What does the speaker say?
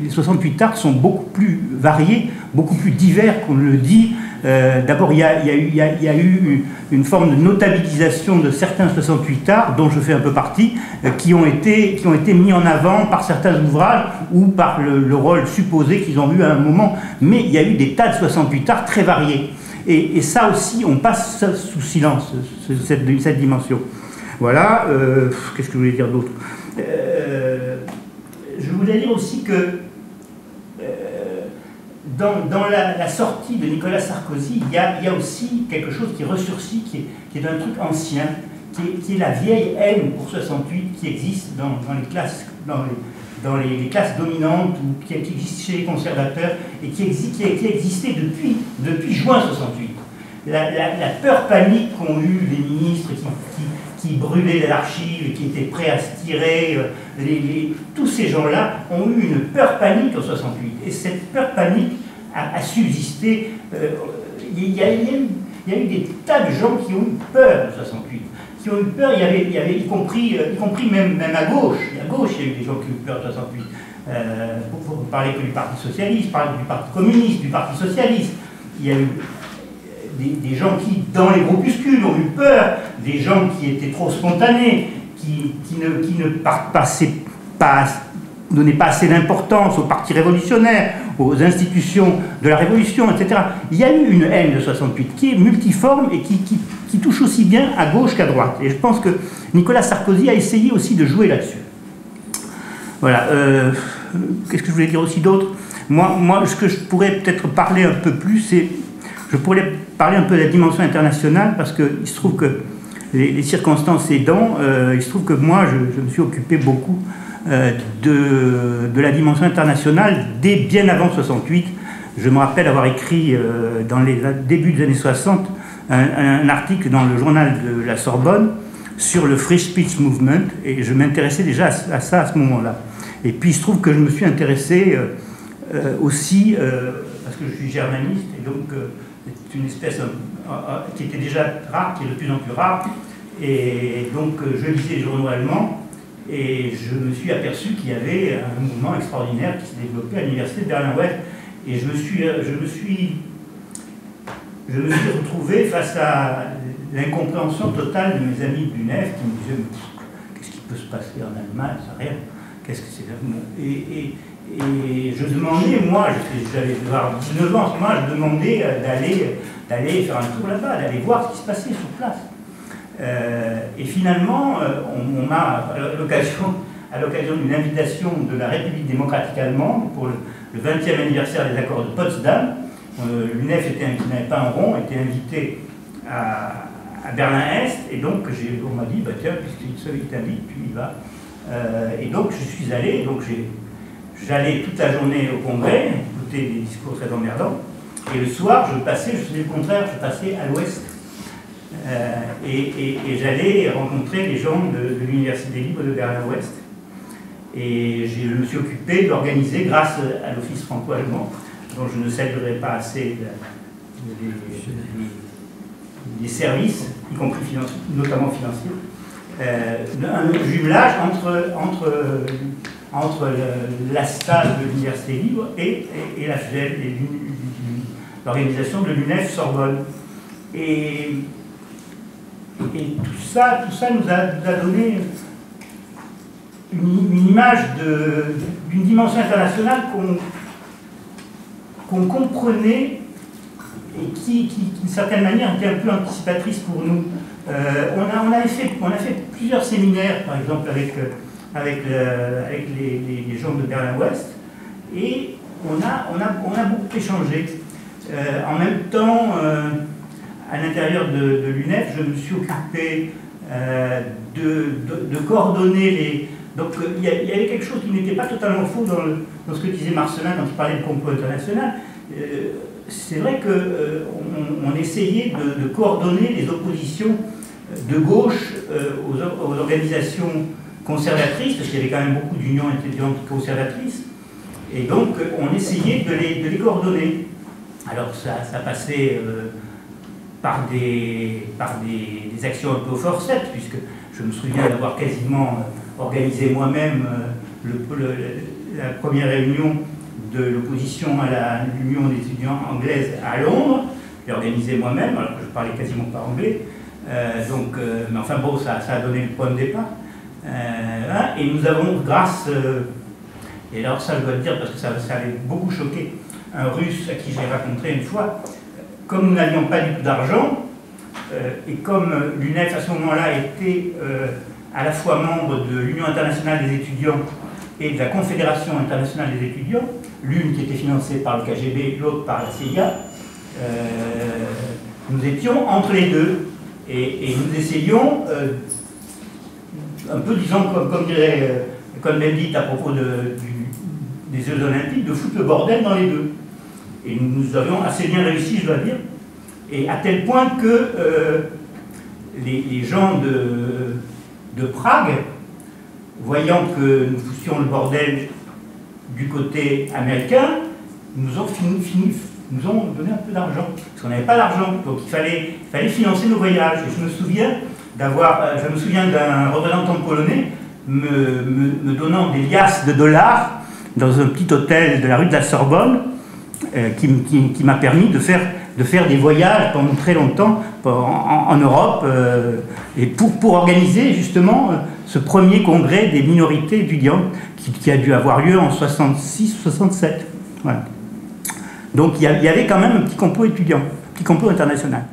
Les 68 arts sont beaucoup plus variés, beaucoup plus divers qu'on le dit. D'abord, il y a eu une forme de notabilisation de certains 68 arts, dont je fais un peu partie, qui ont été mis en avant par certains ouvrages ou par le rôle supposé qu'ils ont eu à un moment. Mais il y a eu des tas de 68 arts très variés. Et ça aussi, on passe sous silence, cette dimension. Voilà. Qu'est-ce que je voulais dire d'autre? Je voulais dire aussi que dans la sortie de Nicolas Sarkozy, il y a aussi quelque chose qui ressurgit, qui est un truc ancien, qui est la vieille haine pour 68 qui existe dans les classes dominantes, ou qui existe chez les conservateurs, et qui existait depuis juin 68. La peur panique qu'ont eu les ministres qui brûlaient l'archive, qui étaient prêts à se tirer, tous ces gens-là ont eu une peur panique en 68. Et cette peur panique a subsisté. Il y a eu des tas de gens qui ont eu peur en 68. Qui ont eu peur, il y avait y compris même à gauche. À gauche, il y a eu des gens qui ont eu peur en 68. Pour parler que du Parti Socialiste, parler du Parti Communiste, du Parti Socialiste. Il y a eu des gens qui, dans les groupuscules, ont eu peur, des gens qui étaient trop spontanés, qui ne donnaient pas assez d'importance au parti révolutionnaire, aux institutions de la Révolution, etc. Il y a eu une haine de 68 qui est multiforme et qui touche aussi bien à gauche qu'à droite. Et je pense que Nicolas Sarkozy a essayé aussi de jouer là-dessus. Voilà. Qu'est-ce que je voulais dire aussi d'autre? Moi, ce que je pourrais peut-être parler un peu plus, c'est... Je pourrais parler un peu de la dimension internationale, parce qu'il se trouve que, les circonstances aidant, il se trouve que moi, je me suis occupé beaucoup de la dimension internationale dès bien avant 68. Je me rappelle avoir écrit, dans les débuts des années 60, un article dans le journal de la Sorbonne sur le Free Speech Movement, et je m'intéressais déjà à ça à ce moment-là. Et puis il se trouve que je me suis intéressé aussi, parce que je suis germaniste, et donc... c'est une espèce qui était déjà rare, qui est de plus en plus rare. Et donc, je lisais les journaux allemands et je me suis aperçu qu'il y avait un mouvement extraordinaire qui s'est développé à l'université de Berlin-Ouest. Et je me suis retrouvé face à l'incompréhension totale de mes amis de l'UNEF qui me disaient « Qu'est-ce qui peut se passer en Allemagne? Ça rien. Qu'est-ce que c'est ?» Et je demandais, moi, j'avais 19 ans, moi, je demandais d'aller faire un tour là-bas, d'aller voir ce qui se passait sur place. Et finalement, on m'a, à l'occasion d'une invitation de la République démocratique allemande pour le 20e anniversaire des accords de Potsdam, l'UNEF qui n'avait pas un rond, était invité à Berlin-Est, et donc on m'a dit, bah, tiens, puisqu'il t'invite, tu y vas. Et donc je suis allé, donc j'allais toute la journée au congrès, écouter des discours très emmerdants, et le soir, je faisais le contraire, je passais à l'ouest. Et j'allais rencontrer les gens de l'Université libre de Berlin-Ouest. Et je me suis occupé d'organiser, grâce à l'Office franco-allemand, dont je ne saluerai pas assez les services, y compris notamment financiers, un jumelage entre l'ASTA de l'Université libre et la FGEL, l'organisation de l'UNEF Sorbonne. Et tout ça nous a donné une image d'une dimension internationale qu'on comprenait et qui, d'une certaine manière, était un peu anticipatrice pour nous. On a fait plusieurs séminaires, par exemple, avec les gens de Berlin-Ouest, et on a beaucoup échangé. En même temps, à l'intérieur de l'UNEF, je me suis occupé de coordonner les... Donc il y avait quelque chose qui n'était pas totalement faux dans ce que disait Marcelin quand il parlait de complot international. C'est vrai qu'on essayait de coordonner les oppositions de gauche aux organisations conservatrices, parce qu'il y avait quand même beaucoup d'unions intelligentes conservatrices, et donc on essayait de les coordonner. Alors ça passait par des actions un peu forceps, puisque je me souviens d'avoir quasiment organisé moi-même la première réunion de l'opposition à l'Union des étudiants anglaises à Londres. J'ai organisé moi-même, alors que je parlais quasiment pas anglais. Mais enfin bon, ça a donné le point de départ. Et nous avons, grâce, et alors ça je dois le dire parce que ça avait beaucoup choqué un Russe à qui j'ai rencontré une fois, comme nous n'avions pas du tout d'argent, et comme l'UNEF à ce moment-là était à la fois membre de l'Union internationale des étudiants et de la Confédération internationale des étudiants, l'une qui était financée par le KGB, l'autre par la CIA, nous étions entre les deux et nous essayions, un peu disons comme dirait Cohn-Bendit à propos des Jeux Olympiques, de foutre le bordel dans les deux. Et nous avions assez bien réussi, je dois dire, et à tel point que les gens de Prague, voyant que nous foussions le bordel du côté américain, nous ont donné un peu d'argent, parce qu'on n'avait pas d'argent, donc il fallait financer nos voyages. Et je me souviens d'un représentant polonais me donnant des liasses de dollars dans un petit hôtel de la rue de la Sorbonne, qui m'a permis de faire des voyages pendant très longtemps en Europe, et pour organiser justement ce premier congrès des minorités étudiantes qui a dû avoir lieu en 66-67. Voilà. Donc il y avait quand même un petit complot étudiant, un petit complot international.